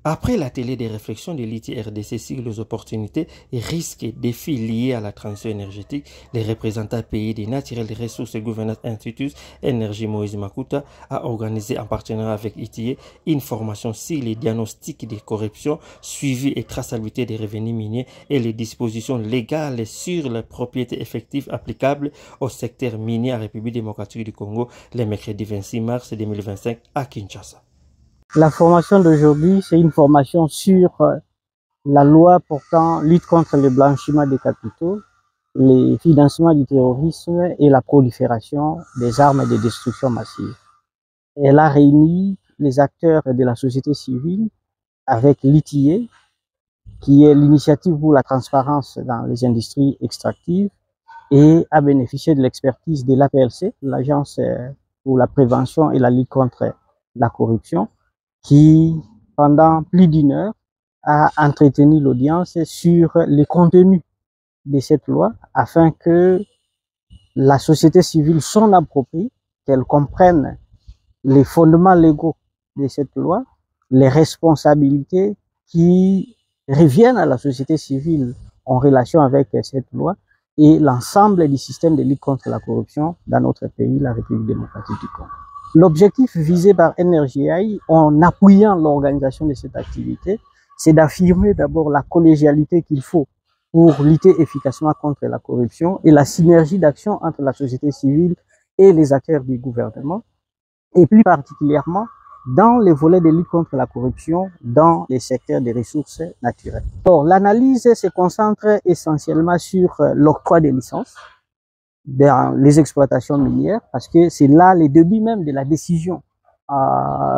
Après l'atelier des réflexions de l'ITI RDC sur les opportunités et risques et défis liés à la transition énergétique, les représentants pays des Natural Resources Governance Institute, Énergie Moïse Makuta, a organisé en partenariat avec ITI une formation sur les diagnostics de corruption, suivi et traçabilité des revenus miniers et les dispositions légales sur les propriétés effectives applicables au secteur minier en République démocratique du Congo le mercredi 26 mars 2025 à Kinshasa. La formation d'aujourd'hui, c'est une formation sur la loi portant lutte contre le blanchiment des capitaux, le financement du terrorisme et la prolifération des armes de destruction massive. Elle a réuni les acteurs de la société civile avec l'ITIE, qui est l'initiative pour la transparence dans les industries extractives, et a bénéficié de l'expertise de l'APLC, l'Agence pour la prévention et la lutte contre la corruption, qui, pendant plus d'une heure, a entretenu l'audience sur les contenus de cette loi afin que la société civile s'en approprie, qu'elle comprenne les fondements légaux de cette loi, les responsabilités qui reviennent à la société civile en relation avec cette loi et l'ensemble du système de lutte contre la corruption dans notre pays, la République démocratique du Congo. L'objectif visé par NRGI en appuyant l'organisation de cette activité, c'est d'affirmer d'abord la collégialité qu'il faut pour lutter efficacement contre la corruption et la synergie d'action entre la société civile et les acteurs du gouvernement, et plus particulièrement dans les volets de lutte contre la corruption dans les secteurs des ressources naturelles. Or, l'analyse se concentre essentiellement sur l'octroi des licences dans les exploitations minières, parce que c'est là le début même de la décision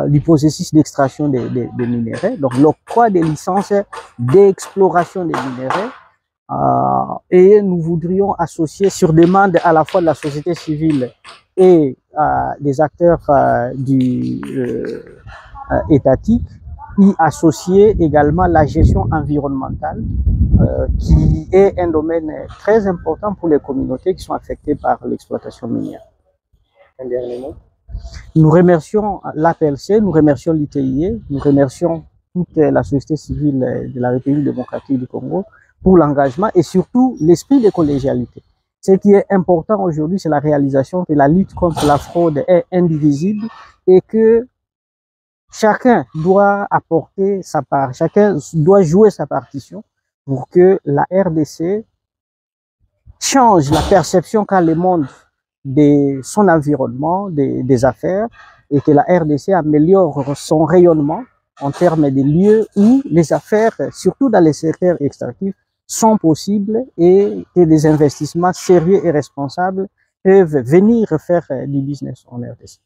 du processus d'extraction des minéraux. Donc l'octroi des licences d'exploration des minéraux, et nous voudrions associer sur demande à la fois de la société civile et des acteurs étatiques, y associer également la gestion environnementale, qui est un domaine très important pour les communautés qui sont affectées par l'exploitation minière. Un dernier mot. Nous remercions l'APLC, nous remercions l'ITIE, nous remercions toute la société civile de la République démocratique du Congo pour l'engagement et surtout l'esprit de collégialité. Ce qui est important aujourd'hui, c'est la réalisation que la lutte contre la fraude est indivisible et que chacun doit apporter sa part, chacun doit jouer sa partition pour que la RDC change la perception qu'a le monde de son environnement, des affaires, et que la RDC améliore son rayonnement en termes de lieux où les affaires, surtout dans les secteurs extractifs, sont possibles et que des investissements sérieux et responsables peuvent venir faire du business en RDC.